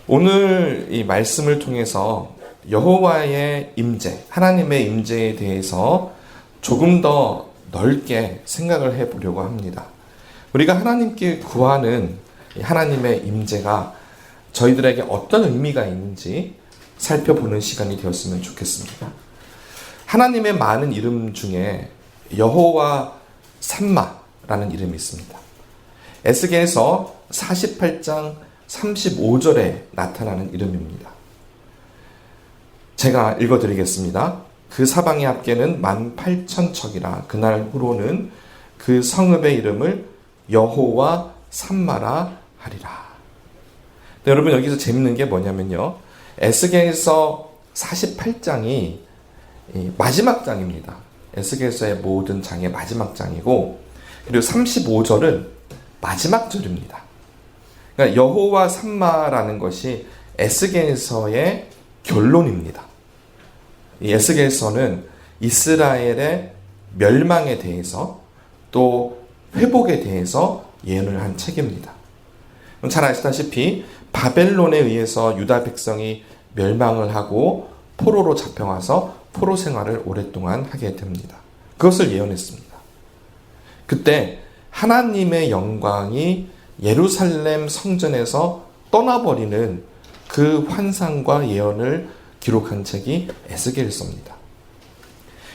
오늘 이 말씀을 통해서 여호와의 임재, 하나님의 임재에 대해서 조금 더 넓게 생각을 해보려고 합니다. 우리가 하나님께 구하는 하나님의 임재가 저희들에게 어떤 의미가 있는지 살펴보는 시간이 되었으면 좋겠습니다. 하나님의 많은 이름 중에 여호와 삼마라는 이름이 있습니다. 에스겔서 48장 35절에 나타나는 이름입니다. 제가 읽어드리겠습니다. 그 사방의 합계는 18,000척이라 그날 후로는 그 성읍의 이름을 여호와 삼마라 하리라. 네, 여러분 여기서 재밌는 게 뭐냐면요. 에스겔서 48장이 마지막 장입니다. 에스겔서의 모든 장의 마지막 장이고, 그리고 35절은 마지막 절입니다. 그러니까 여호와 삼마라는 것이 에스겔서의 결론입니다. 이 에스겔서는 이스라엘의 멸망에 대해서 또 회복에 대해서 예언을 한 책입니다. 잘 아시다시피 바벨론에 의해서 유다 백성이 멸망을 하고 포로로 잡혀와서 포로 생활을 오랫동안 하게 됩니다. 그것을 예언했습니다. 그때 하나님의 영광이 예루살렘 성전에서 떠나버리는 그 환상과 예언을 기록한 책이 에스겔서입니다.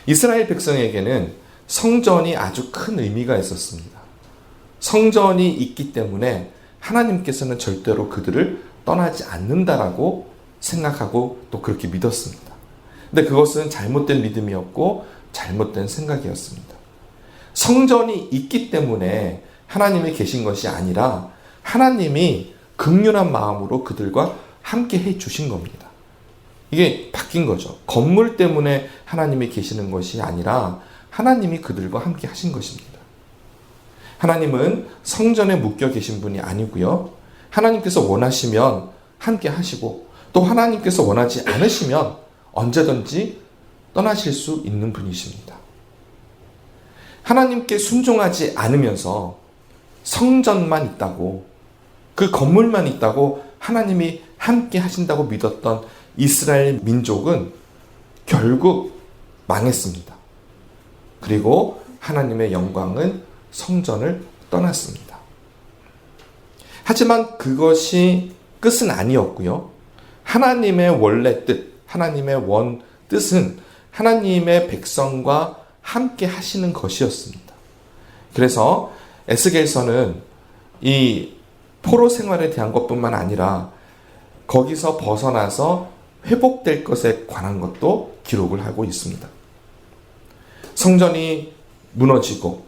이스라엘 백성에게는 성전이 아주 큰 의미가 있었습니다. 성전이 있기 때문에 하나님께서는 절대로 그들을 떠나지 않는다라고 생각하고 또 그렇게 믿었습니다. 근데 그것은 잘못된 믿음이었고 잘못된 생각이었습니다. 성전이 있기 때문에 하나님이 계신 것이 아니라 하나님이 긍휼한 마음으로 그들과 함께 해 주신 겁니다. 이게 바뀐 거죠. 건물 때문에 하나님이 계시는 것이 아니라 하나님이 그들과 함께 하신 것입니다. 하나님은 성전에 묶여 계신 분이 아니고요. 하나님께서 원하시면 함께 하시고 또 하나님께서 원하지 않으시면 언제든지 떠나실 수 있는 분이십니다. 하나님께 순종하지 않으면서 성전만 있다고, 그 건물만 있다고 하나님이 함께 하신다고 믿었던 이스라엘 민족은 결국 망했습니다. 그리고 하나님의 영광은 성전을 떠났습니다. 하지만 그것이 끝은 아니었고요. 하나님의 원래 뜻, 하나님의 원 뜻은 하나님의 백성과 함께 하시는 것이었습니다. 그래서 에스겔서는 이 포로 생활에 대한 것뿐만 아니라 거기서 벗어나서 회복될 것에 관한 것도 기록을 하고 있습니다. 성전이 무너지고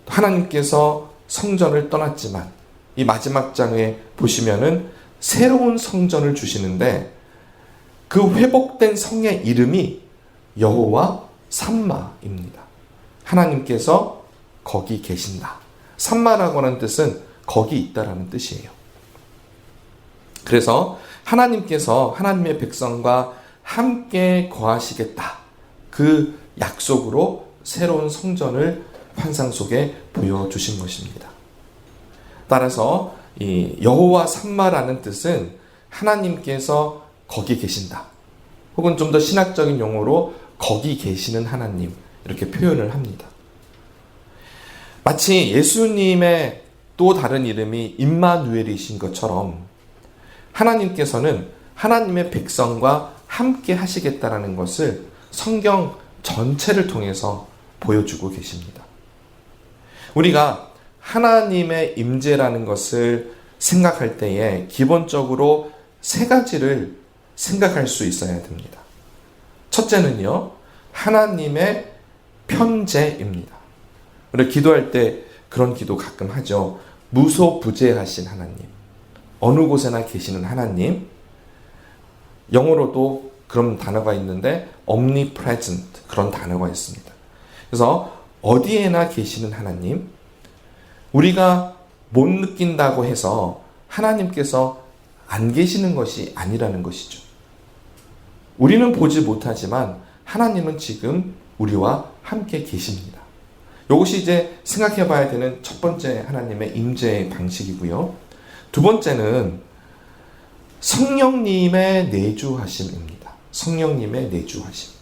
하나님께서 성전을 떠났지만 이 마지막 장에 보시면은 새로운 성전을 주시는데 그 회복된 성의 이름이 여호와 삼마입니다. 하나님께서 거기 계신다. 삼마라고 하는 뜻은 거기 있다라는 뜻이에요. 그래서 하나님께서 하나님의 백성과 함께 거하시겠다. 그 약속으로 새로운 성전을 환상 속에 보여주신 것입니다. 따라서 이 여호와 삼마라는 뜻은 하나님께서 거기 계신다. 혹은 좀 더 신학적인 용어로 거기 계시는 하나님, 이렇게 표현을 합니다. 마치 예수님의 또 다른 이름이 임마누엘이신 것처럼 하나님께서는 하나님의 백성과 함께 하시겠다라는 것을 성경 전체를 통해서 보여주고 계십니다. 우리가 하나님의 임재라는 것을 생각할 때에 기본적으로 세 가지를 생각할 수 있어야 됩니다. 첫째는요, 하나님의 편재입니다. 우리 기도할 때 그런 기도 가끔 하죠. 무소부재하신 하나님, 어느 곳에나 계시는 하나님. 영어로도 그런 단어가 있는데 omnipresent, 그런 단어가 있습니다. 그래서 어디에나 계시는 하나님, 우리가 못 느낀다고 해서 하나님께서 안 계시는 것이 아니라는 것이죠. 우리는 보지 못하지만 하나님은 지금 우리와 함께 계십니다. 이것이 이제 생각해 봐야 되는 첫 번째 하나님의 임재의 방식이고요. 두 번째는 성령님의 내주하심입니다. 성령님의 내주하심.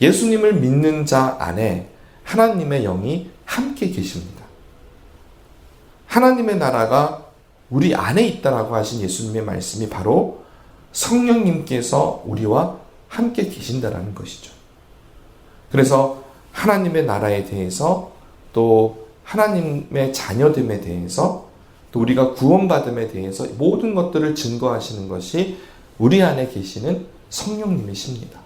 예수님을 믿는 자 안에 하나님의 영이 함께 계십니다. 하나님의 나라가 우리 안에 있다라고 하신 예수님의 말씀이 바로 성령님께서 우리와 함께 계신다라는 것이죠. 그래서 하나님의 나라에 대해서, 또 하나님의 자녀됨에 대해서, 또 우리가 구원받음에 대해서 모든 것들을 증거하시는 것이 우리 안에 계시는 성령님이십니다.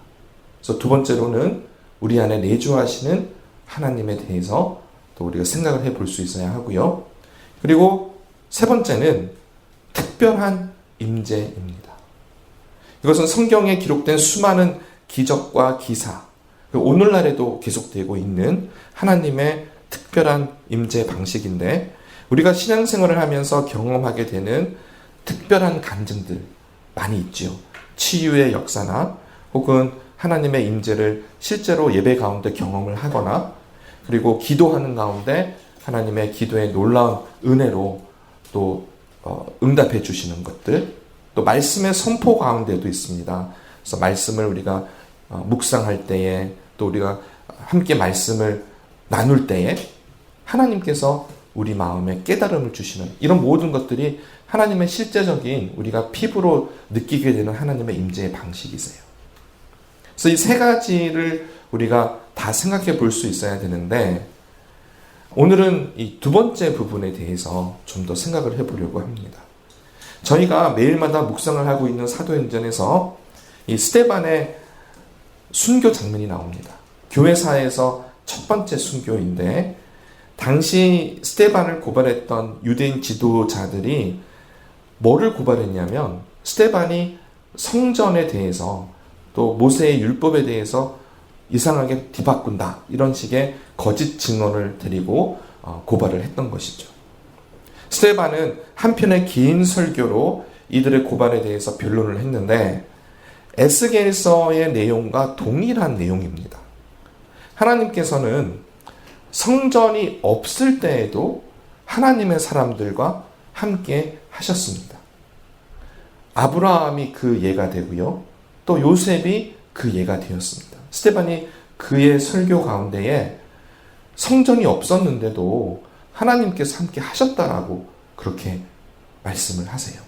그래서 두 번째로는 우리 안에 내주하시는 하나님에 대해서 또 우리가 생각을 해볼 수 있어야 하고요. 그리고 세 번째는 특별한 임재입니다. 이것은 성경에 기록된 수많은 기적과 기사, 오늘날에도 계속되고 있는 하나님의 특별한 임재 방식인데, 우리가 신앙생활을 하면서 경험하게 되는 특별한 간증들 많이 있죠. 치유의 역사나 혹은 하나님의 임재를 실제로 예배 가운데 경험을 하거나, 그리고 기도하는 가운데 하나님의 기도의 놀라운 은혜로 또 응답해 주시는 것들, 또 말씀의 선포 가운데도 있습니다. 그래서 말씀을 우리가 묵상할 때에, 또 우리가 함께 말씀을 나눌 때에 하나님께서 우리 마음에 깨달음을 주시는 이런 모든 것들이 하나님의 실제적인, 우리가 피부로 느끼게 되는 하나님의 임재의 방식이세요. 그래서 이 세 가지를 우리가 다 생각해 볼 수 있어야 되는데, 오늘은 이 두 번째 부분에 대해서 좀 더 생각을 해보려고 합니다. 저희가 매일마다 묵상을 하고 있는 사도행전에서 이 스데반의 순교 장면이 나옵니다. 교회사에서 첫 번째 순교인데, 당시 스데반을 고발했던 유대인 지도자들이 뭐를 고발했냐면, 스데반이 성전에 대해서 또 모세의 율법에 대해서 이상하게 뒤바꾼다, 이런 식의 거짓 증언을 드리고 고발을 했던 것이죠. 스데반은 한편의 긴 설교로 이들의 고발에 대해서 변론을 했는데, 에스겔서의 내용과 동일한 내용입니다. 하나님께서는 성전이 없을 때에도 하나님의 사람들과 함께 하셨습니다. 아브라함이 그 예가 되고요, 또 요셉이 그 예가 되었습니다. 스데반이 그의 설교 가운데에 성전이 없었는데도 하나님께서 함께 하셨다라고 그렇게 말씀을 하세요.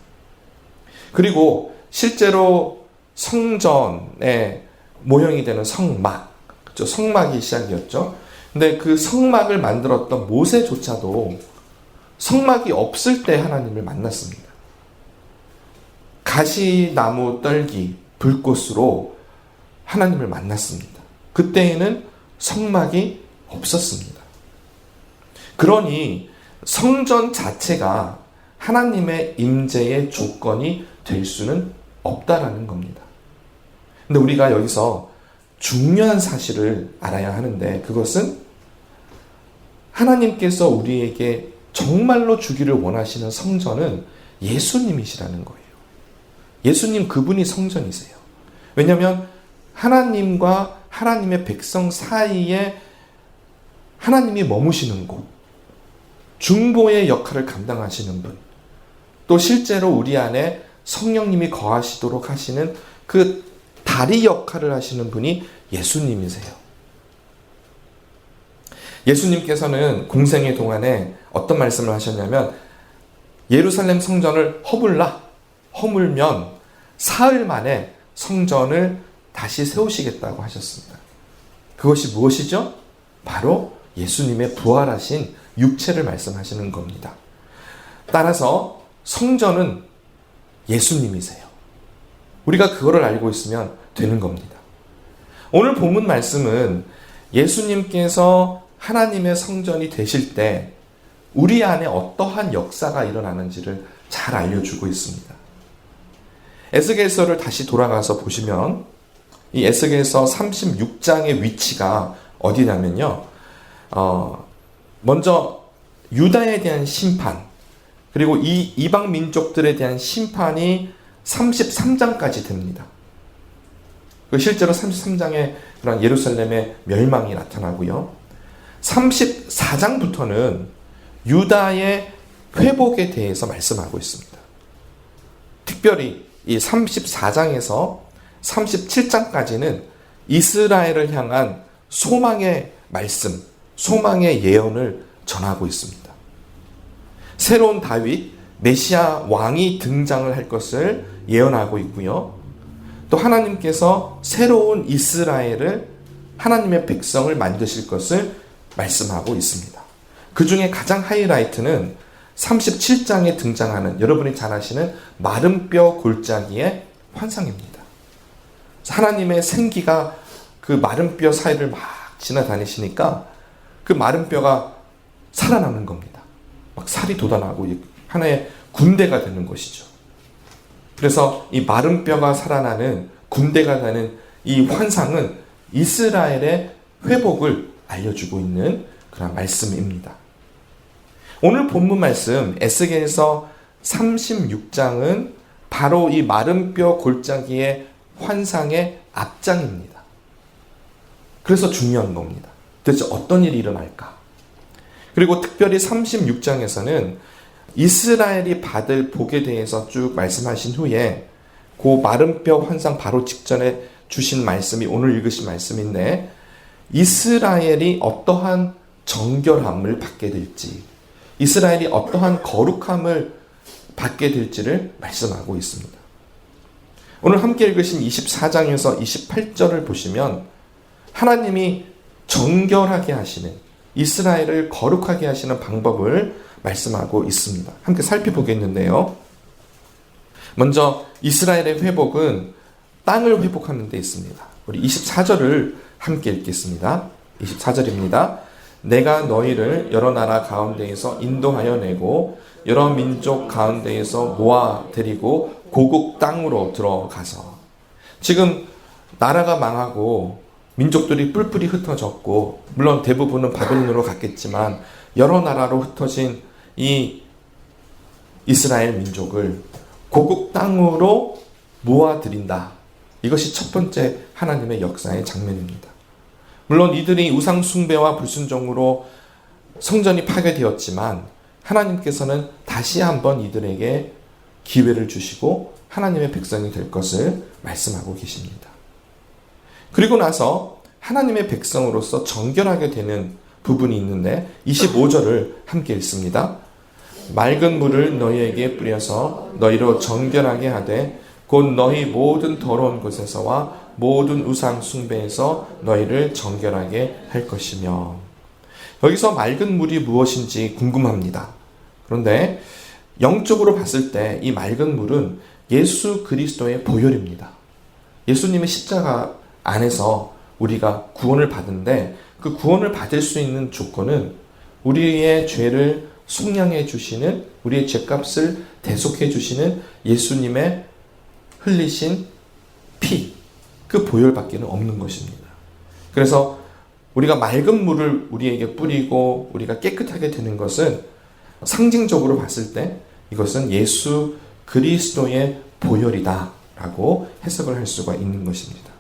그리고 실제로 성전의 모형이 되는 성막, 성막이 시작이었죠. 근데 그 성막을 만들었던 모세조차도 성막이 없을 때 하나님을 만났습니다. 가시나무 떨기, 불꽃으로 하나님을 만났습니다. 그때에는 성막이 없었습니다. 그러니 성전 자체가 하나님의 임재의 조건이 될 수는 없다라는 겁니다. 근데 우리가 여기서 중요한 사실을 알아야 하는데, 그것은 하나님께서 우리에게 정말로 주기를 원하시는 성전은 예수님이시라는 거예요. 예수님 그분이 성전이세요. 왜냐하면 하나님과 하나님의 백성 사이에 하나님이 머무시는 곳, 중보의 역할을 감당하시는 분, 또 실제로 우리 안에 성령님이 거하시도록 하시는 그 다리 역할을 하시는 분이 예수님이세요. 예수님께서는 공생의 동안에 어떤 말씀을 하셨냐면, 예루살렘 성전을 허물면 사흘 만에 성전을 다시 세우시겠다고 하셨습니다. 그것이 무엇이죠? 바로 예수님의 부활하신 육체를 말씀하시는 겁니다. 따라서 성전은 예수님이세요. 우리가 그거를 알고 있으면 되는 겁니다. 오늘 본문 말씀은 예수님께서 하나님의 성전이 되실 때 우리 안에 어떠한 역사가 일어나는지를 잘 알려주고 있습니다. 에스겔서를 다시 돌아가서 보시면 이 에스겔서 36장의 위치가 어디냐면요, 먼저 유다에 대한 심판, 그리고 이 이방 민족들에 대한 심판이 33장까지 됩니다. 실제로 33장에 그런 예루살렘의 멸망이 나타나고요, 34장부터는 유다의 회복에 대해서 말씀하고 있습니다. 특별히 이 34장에서 37장까지는 이스라엘을 향한 소망의 말씀, 소망의 예언을 전하고 있습니다. 새로운 다윗, 메시아 왕이 등장을 할 것을 예언하고 있고요. 또 하나님께서 새로운 이스라엘을, 하나님의 백성을 만드실 것을 말씀하고 있습니다. 그 중에 가장 하이라이트는 37장에 등장하는, 여러분이 잘 아시는 마른 뼈 골짜기의 환상입니다. 하나님의 생기가 그 마른 뼈 사이를 막 지나다니시니까 그 마른 뼈가 살아나는 겁니다. 막 살이 돋아나고 하나의 군대가 되는 것이죠. 그래서 이 마른 뼈가 살아나는 군대가 되는 이 환상은 이스라엘의 회복을 알려주고 있는 그런 말씀입니다. 오늘 본문 말씀 에스겔서 36장은 바로 이 마른 뼈 골짜기의 환상의 앞장입니다. 그래서 중요한 겁니다. 도대체 어떤 일이 일어날까? 그리고 특별히 36장에서는 이스라엘이 받을 복에 대해서 쭉 말씀하신 후에 그 마른 뼈 환상 바로 직전에 주신 말씀이 오늘 읽으신 말씀인데, 이스라엘이 어떠한 정결함을 받게 될지, 이스라엘이 어떠한 거룩함을 받게 될지를 말씀하고 있습니다. 오늘 함께 읽으신 24장에서 28절을 보시면 하나님이 정결하게 하시는, 이스라엘을 거룩하게 하시는 방법을 말씀하고 있습니다. 함께 살펴보겠는데요. 먼저 이스라엘의 회복은 땅을 회복하는 데 있습니다. 우리 24절을 함께 읽겠습니다. 24절입니다. 내가 너희를 여러 나라 가운데에서 인도하여 내고 여러 민족 가운데에서 모아 데리고 고국 땅으로 들어가서, 지금 나라가 망하고 민족들이 뿔뿔이 흩어졌고, 물론 대부분은 바벨론으로 갔겠지만 여러 나라로 흩어진 이 이스라엘 민족을 고국 땅으로 모아들인다. 이것이 첫 번째 하나님의 역사의 장면입니다. 물론 이들이 우상 숭배와 불순종으로 성전이 파괴되었지만 하나님께서는 다시 한번 이들에게 기회를 주시고 하나님의 백성이 될 것을 말씀하고 계십니다. 그리고 나서 하나님의 백성으로서 정결하게 되는 부분이 있는데 25절을 함께 읽습니다. 맑은 물을 너희에게 뿌려서 너희로 정결하게 하되 곧 너희 모든 더러운 곳에서와 모든 우상 숭배에서 너희를 정결하게 할 것이며. 여기서 맑은 물이 무엇인지 궁금합니다. 그런데 영적으로 봤을 때 이 맑은 물은 예수 그리스도의 보혈입니다. 예수님의 십자가 안에서 우리가 구원을 받는데, 그 구원을 받을 수 있는 조건은 우리의 죄를 속량해 주시는, 우리의 죄값을 대속해 주시는 예수님의 흘리신 피, 그 보혈밖에는 없는 것입니다. 그래서 우리가 맑은 물을 우리에게 뿌리고 우리가 깨끗하게 되는 것은 상징적으로 봤을 때 이것은 예수 그리스도의 보혈이다 라고 해석을 할 수가 있는 것입니다.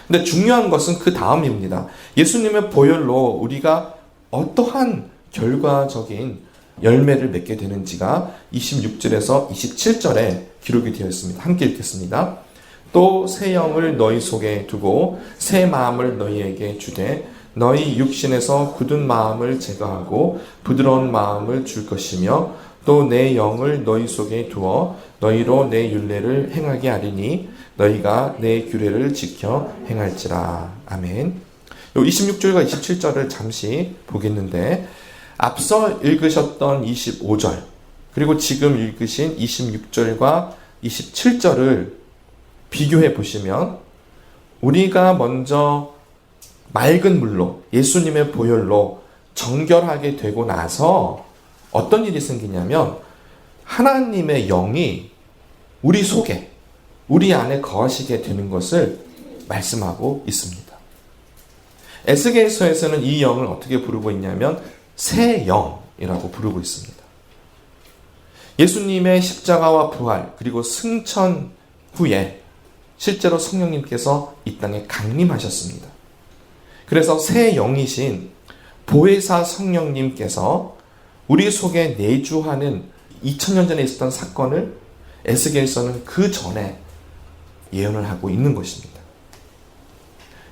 근데 중요한 것은 그 다음입니다. 예수님의 보혈로 우리가 어떠한 결과적인 열매를 맺게 되는지가 26절에서 27절에 기록이 되어 있습니다. 함께 읽겠습니다. 또 새 영을 너희 속에 두고 새 마음을 너희에게 주되 너희 육신에서 굳은 마음을 제거하고 부드러운 마음을 줄 것이며 또 내 영을 너희 속에 두어 너희로 내 율례를 행하게 하리니 너희가 내 규례를 지켜 행할지라. 아멘. 26절과 27절을 잠시 보겠는데, 앞서 읽으셨던 25절 그리고 지금 읽으신 26절과 27절을 비교해 보시면 우리가 먼저 맑은 물로 예수님의 보혈로 정결하게 되고 나서 어떤 일이 생기냐면 하나님의 영이 우리 속에, 우리 안에 거하시게 되는 것을 말씀하고 있습니다. 에스겔서에서는 이 영을 어떻게 부르고 있냐면 새 영이라고 부르고 있습니다. 예수님의 십자가와 부활 그리고 승천 후에 실제로 성령님께서 이 땅에 강림하셨습니다. 그래서 새 영이신 보혜사 성령님께서 우리 속에 내주하는 2000년 전에 있었던 사건을 에스겔서는 그 전에 예언을 하고 있는 것입니다.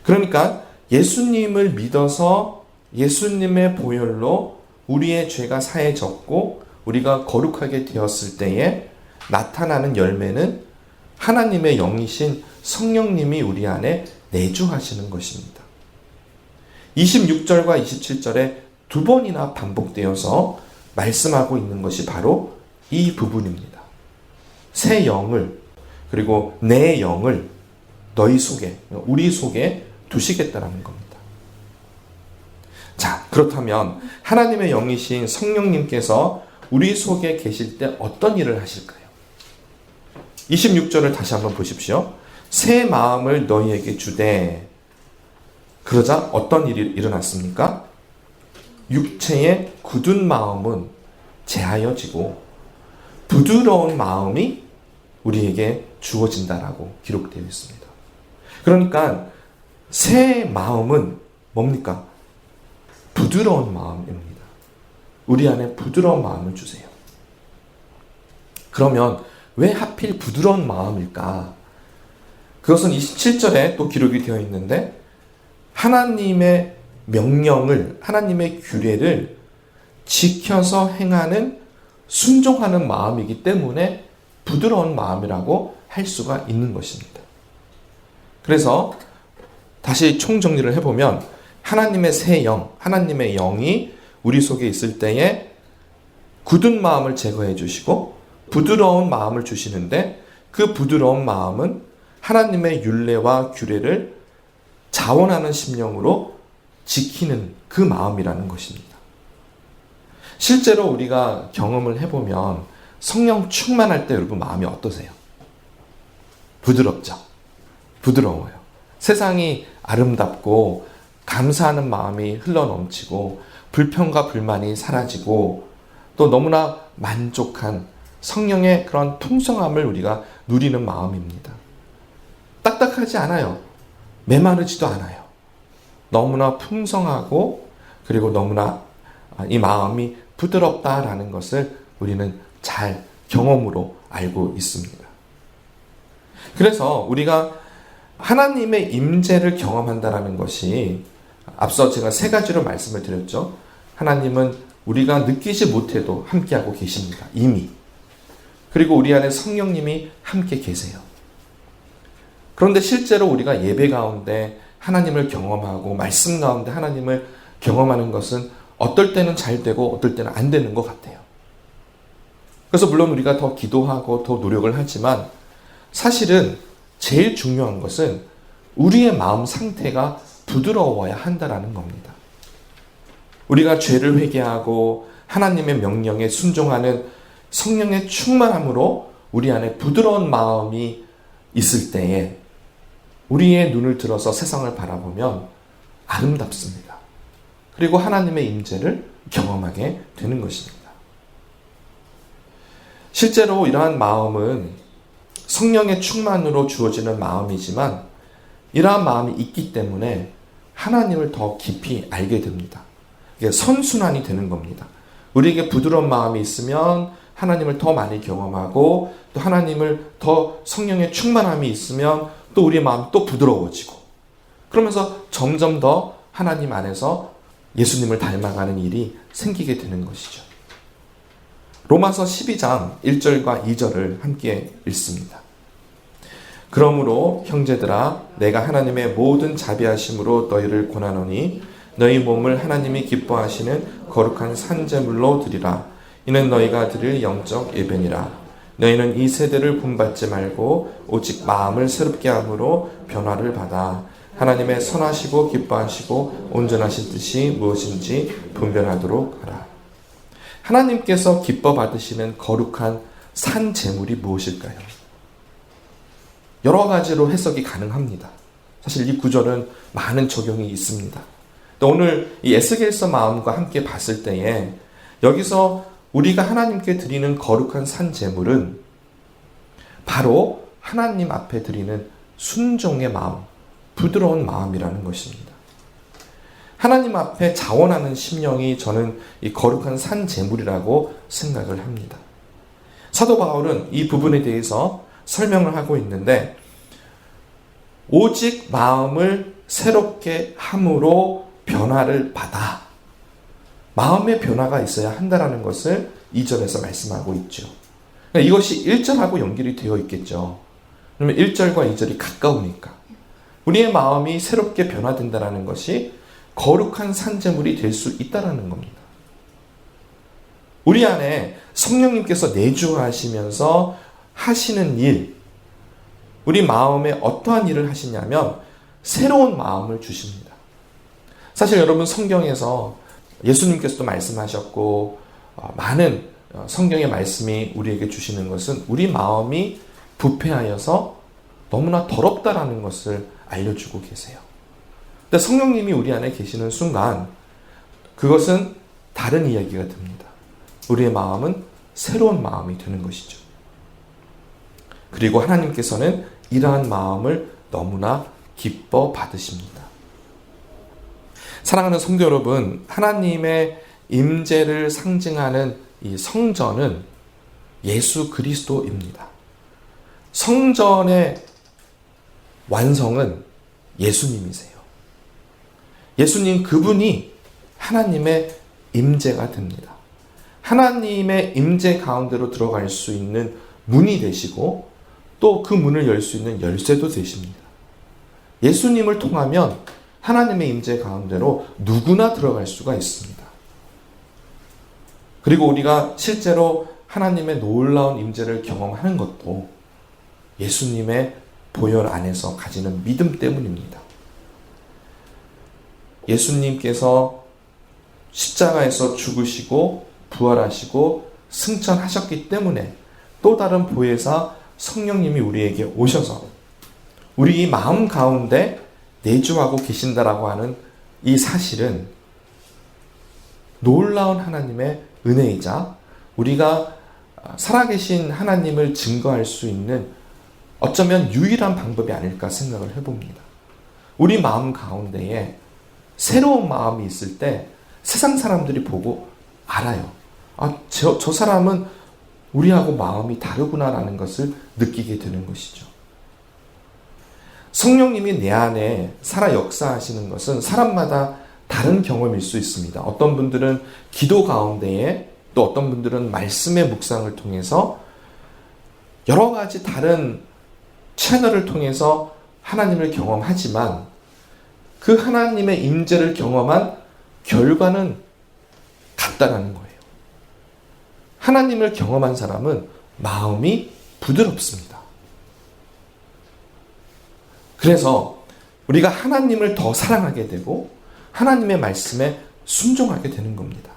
그러니까 예수님을 믿어서 예수님의 보혈로 우리의 죄가 사해졌고 우리가 거룩하게 되었을 때에 나타나는 열매는 하나님의 영이신 성령님이 우리 안에 내주하시는 것입니다. 26절과 27절에 두 번이나 반복되어서 말씀하고 있는 것이 바로 이 부분입니다. 새 영을 그리고 내 영을 너희 속에, 우리 속에 두시겠다라는 겁니다. 자, 그렇다면 하나님의 영이신 성령님께서 우리 속에 계실 때 어떤 일을 하실까요? 26절을 다시 한번 보십시오. 새 마음을 너희에게 주되 그러자 어떤 일이 일어났습니까? 육체의 굳은 마음은 제하여지고 부드러운 마음이 우리에게 주어진다라고 기록되어 있습니다. 그러니까 새 마음은 뭡니까? 부드러운 마음입니다. 우리 안에 부드러운 마음을 주세요. 그러면 왜 하필 부드러운 마음일까? 그것은 27절에 또 기록이 되어 있는데 하나님의 명령을, 하나님의 규례를 지켜서 행하는 순종하는 마음이기 때문에 부드러운 마음이라고 할 수가 있는 것입니다. 그래서 다시 총정리를 해보면 하나님의 새 영, 하나님의 영이 우리 속에 있을 때에 굳은 마음을 제거해 주시고 부드러운 마음을 주시는데 그 부드러운 마음은 하나님의 율례와 규례를 자원하는 심령으로 지키는 그 마음이라는 것입니다. 실제로 우리가 경험을 해보면 성령 충만할 때 여러분 마음이 어떠세요? 부드럽죠? 부드러워요. 세상이 아름답고 감사하는 마음이 흘러넘치고 불평과 불만이 사라지고 또 너무나 만족한 성령의 그런 풍성함을 우리가 누리는 마음입니다. 딱딱하지 않아요. 메마르지도 않아요. 너무나 풍성하고 그리고 너무나 이 마음이 부드럽다라는 것을 우리는 잘 경험으로 알고 있습니다. 그래서 우리가 하나님의 임재를 경험한다라는 것이 앞서 제가 세 가지로 말씀을 드렸죠. 하나님은 우리가 느끼지 못해도 함께하고 계십니다. 이미. 그리고 우리 안에 성령님이 함께 계세요. 그런데 실제로 우리가 예배 가운데 하나님을 경험하고 말씀 가운데 하나님을 경험하는 것은 어떨 때는 잘 되고 어떨 때는 안 되는 것 같아요. 그래서 물론 우리가 더 기도하고 더 노력을 하지만 사실은 제일 중요한 것은 우리의 마음 상태가 부드러워야 한다라는 겁니다. 우리가 죄를 회개하고 하나님의 명령에 순종하는 성령의 충만함으로 우리 안에 부드러운 마음이 있을 때에 우리의 눈을 들어서 세상을 바라보면 아름답습니다. 그리고 하나님의 임재를 경험하게 되는 것입니다. 실제로 이러한 마음은 성령의 충만으로 주어지는 마음이지만 이러한 마음이 있기 때문에 하나님을 더 깊이 알게 됩니다. 이게 선순환이 되는 겁니다. 우리에게 부드러운 마음이 있으면 하나님을 더 많이 경험하고 또 하나님을 더 성령의 충만함이 있으면 또 우리의 마음이 또 부드러워지고 그러면서 점점 더 하나님 안에서 예수님을 닮아가는 일이 생기게 되는 것이죠. 로마서 12장 1절과 2절을 함께 읽습니다. 그러므로 형제들아 내가 하나님의 모든 자비하심으로 너희를 권하노니 너희 몸을 하나님이 기뻐하시는 거룩한 산제물로 드리라. 이는 너희가 드릴 영적 예배니라. 너희는 이 세대를 본받지 말고 오직 마음을 새롭게 함으로 변화를 받아 하나님의 선하시고 기뻐하시고 온전하신 뜻이 무엇인지 분별하도록 하라. 하나님께서 기뻐 받으시는 거룩한 산제물이 무엇일까요? 여러 가지로 해석이 가능합니다. 사실 이 구절은 많은 적용이 있습니다. 또 오늘 이 에스겔서 마음과 함께 봤을 때에 여기서 우리가 하나님께 드리는 거룩한 산제물은 바로 하나님 앞에 드리는 순종의 마음, 부드러운 마음이라는 것입니다. 하나님 앞에 자원하는 심령이 저는 이 거룩한 산제물이라고 생각을 합니다. 사도 바울은 이 부분에 대해서 설명을 하고 있는데, 오직 마음을 새롭게 함으로 변화를 받아. 마음의 변화가 있어야 한다는 것을 2절에서 말씀하고 있죠. 그러니까 이것이 1절하고 연결이 되어 있겠죠. 그러면 1절과 2절이 가까우니까. 우리의 마음이 새롭게 변화된다는 것이 거룩한 산재물이 될 수 있다는 겁니다. 우리 안에 성령님께서 내주하시면서 하시는 일, 우리 마음에 어떠한 일을 하시냐면 새로운 마음을 주십니다. 사실 여러분, 성경에서 예수님께서도 말씀하셨고 많은 성경의 말씀이 우리에게 주시는 것은 우리 마음이 부패하여서 너무나 더럽다라는 것을 알려주고 계세요. 근데 성령님이 우리 안에 계시는 순간 그것은 다른 이야기가 됩니다. 우리의 마음은 새로운 마음이 되는 것이죠. 그리고 하나님께서는 이러한 마음을 너무나 기뻐 받으십니다. 사랑하는 성도 여러분, 하나님의 임재를 상징하는 이 성전은 예수 그리스도입니다. 성전의 완성은 예수님이세요. 예수님 그분이 하나님의 임재가 됩니다. 하나님의 임재 가운데로 들어갈 수 있는 문이 되시고 또 그 문을 열 수 있는 열쇠도 되십니다. 예수님을 통하면 하나님의 임재 가운데로 누구나 들어갈 수가 있습니다. 그리고 우리가 실제로 하나님의 놀라운 임재를 경험하는 것도 예수님의 보혈 안에서 가지는 믿음 때문입니다. 예수님께서 십자가에서 죽으시고 부활하시고 승천하셨기 때문에 또 다른 보혜사 성령님이 우리에게 오셔서 우리 마음 가운데 내주하고 계신다라고 하는 이 사실은 놀라운 하나님의 은혜이자 우리가 살아계신 하나님을 증거할 수 있는 어쩌면 유일한 방법이 아닐까 생각을 해봅니다. 우리 마음 가운데에 새로운 마음이 있을 때 세상 사람들이 보고 알아요. 저 사람은 우리하고 마음이 다르구나라는 것을 느끼게 되는 것이죠. 성령님이 내 안에 살아 역사하시는 것은 사람마다 다른 경험일 수 있습니다. 어떤 분들은 기도 가운데에, 또 어떤 분들은 말씀의 묵상을 통해서 여러 가지 다른 채널을 통해서 하나님을 경험하지만 그 하나님의 임재를 경험한 결과는 같다라는 거예요. 하나님을 경험한 사람은 마음이 부드럽습니다. 그래서 우리가 하나님을 더 사랑하게 되고 하나님의 말씀에 순종하게 되는 겁니다.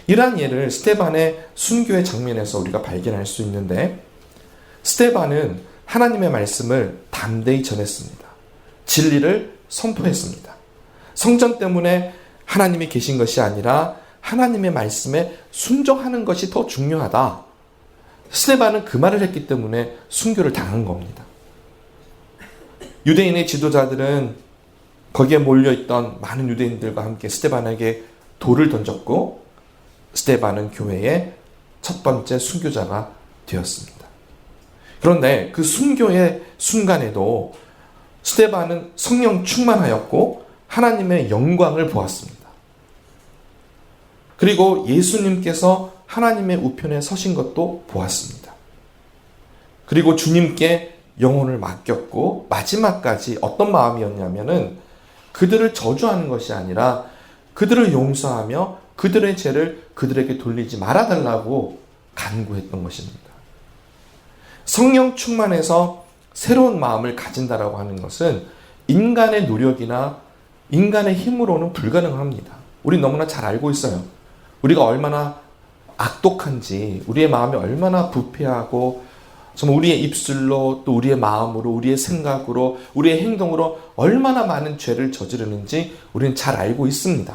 이러한 예를 스데반의 순교의 장면에서 우리가 발견할 수 있는데, 스데반은 하나님의 말씀을 담대히 전했습니다. 진리를 선포했습니다. 성전 때문에 하나님이 계신 것이 아니라 하나님의 말씀에 순종하는 것이 더 중요하다. 스데반은 그 말을 했기 때문에 순교를 당한 겁니다. 유대인의 지도자들은 거기에 몰려있던 많은 유대인들과 함께 스데반에게 돌을 던졌고 스데반은 교회의 첫 번째 순교자가 되었습니다. 그런데 그 순교의 순간에도 스데반은 성령 충만하였고 하나님의 영광을 보았습니다. 그리고 예수님께서 하나님의 우편에 서신 것도 보았습니다. 그리고 주님께 영혼을 맡겼고 마지막까지 어떤 마음이었냐면은 그들을 저주하는 것이 아니라 그들을 용서하며 그들의 죄를 그들에게 돌리지 말아달라고 간구했던 것입니다. 성령 충만해서 새로운 마음을 가진다라고 하는 것은 인간의 노력이나 인간의 힘으로는 불가능합니다. 우리 너무나 잘 알고 있어요. 우리가 얼마나 악독한지, 우리의 마음이 얼마나 부패하고 정말 우리의 입술로 또 우리의 마음으로 우리의 생각으로 우리의 행동으로 얼마나 많은 죄를 저지르는지 우리는 잘 알고 있습니다.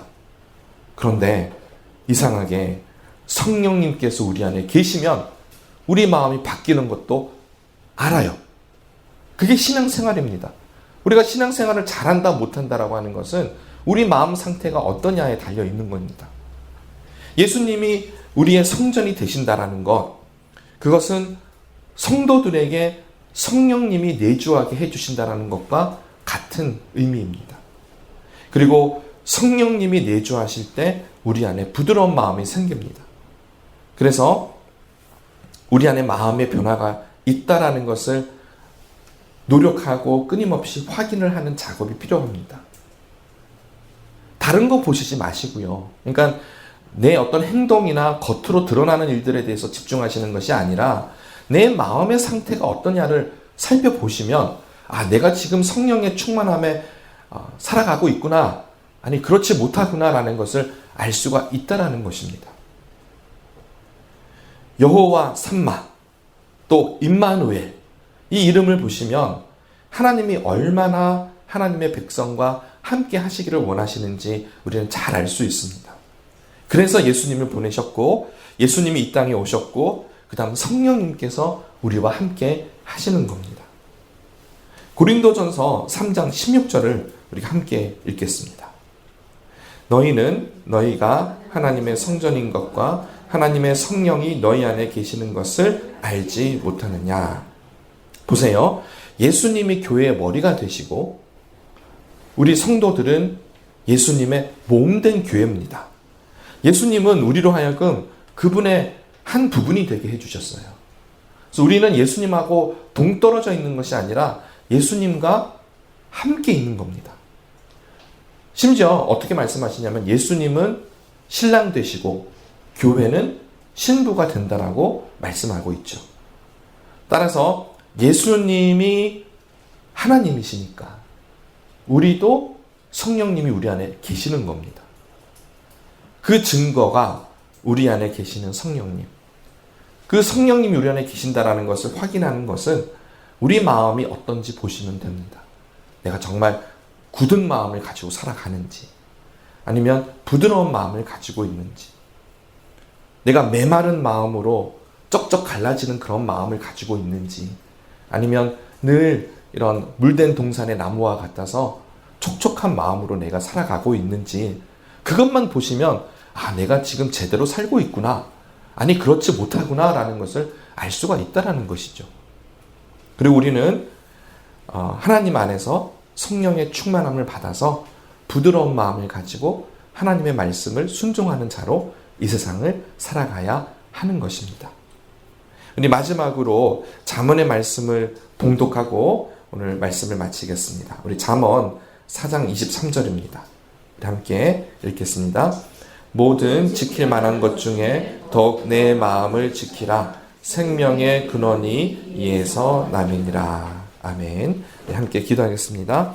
그런데 이상하게 성령님께서 우리 안에 계시면 우리 마음이 바뀌는 것도 알아요. 그게 신앙생활입니다. 우리가 신앙생활을 잘한다 못한다라고 하는 것은 우리 마음 상태가 어떠냐에 달려 있는 겁니다. 예수님이 우리의 성전이 되신다라는 것, 그것은 성도들에게 성령님이 내주하게 해주신다는 것과 같은 의미입니다. 그리고 성령님이 내주하실 때 우리 안에 부드러운 마음이 생깁니다. 그래서 우리 안에 마음의 변화가 있다라는 것을 노력하고 끊임없이 확인을 하는 작업이 필요합니다. 다른 거 보시지 마시고요. 그러니까 내 어떤 행동이나 겉으로 드러나는 일들에 대해서 집중하시는 것이 아니라 내 마음의 상태가 어떠냐를 살펴보시면 내가 지금 성령의 충만함에 살아가고 있구나, 아니 그렇지 못하구나라는 것을 알 수가 있다라는 것입니다. 여호와 삼마, 또 임마누엘, 이 이름을 보시면 하나님이 얼마나 하나님의 백성과 함께 하시기를 원하시는지 우리는 잘 알 수 있습니다. 그래서 예수님을 보내셨고, 예수님이 이 땅에 오셨고, 그 다음 성령님께서 우리와 함께 하시는 겁니다. 고린도전서 3장 16절을 우리가 함께 읽겠습니다. 너희는 너희가 하나님의 성전인 것과 하나님의 성령이 너희 안에 계시는 것을 알지 못하느냐. 보세요. 예수님이 교회의 머리가 되시고 우리 성도들은 예수님의 몸된 교회입니다. 예수님은 우리로 하여금 그분의 한 부분이 되게 해주셨어요. 그래서 우리는 예수님하고 동떨어져 있는 것이 아니라 예수님과 함께 있는 겁니다. 심지어 어떻게 말씀하시냐면 예수님은 신랑 되시고 교회는 신부가 된다라고 말씀하고 있죠. 따라서 예수님이 하나님이시니까 우리도 성령님이 우리 안에 계시는 겁니다. 그 증거가 우리 안에 계시는 성령님. 그 성령님이 우리 안에 계신다라는 것을 확인하는 것은 우리 마음이 어떤지 보시면 됩니다. 내가 정말 굳은 마음을 가지고 살아가는지, 아니면 부드러운 마음을 가지고 있는지, 내가 메마른 마음으로 쩍쩍 갈라지는 그런 마음을 가지고 있는지, 아니면 늘 이런 물된 동산의 나무와 같아서 촉촉한 마음으로 내가 살아가고 있는지, 그것만 보시면 내가 지금 제대로 살고 있구나, 아니 그렇지 못하구나 라는 것을 알 수가 있다는 것이죠. 그리고 우리는 하나님 안에서 성령의 충만함을 받아서 부드러운 마음을 가지고 하나님의 말씀을 순종하는 자로 이 세상을 살아가야 하는 것입니다. 우리 마지막으로 잠언의 말씀을 봉독하고 오늘 말씀을 마치겠습니다. 우리 잠언 4장 23절입니다. 우리 함께 읽겠습니다. 모든 지킬 만한 것 중에 더욱 내 마음을 지키라. 생명의 근원이 이에서 남이니라. 아멘. 함께 기도하겠습니다.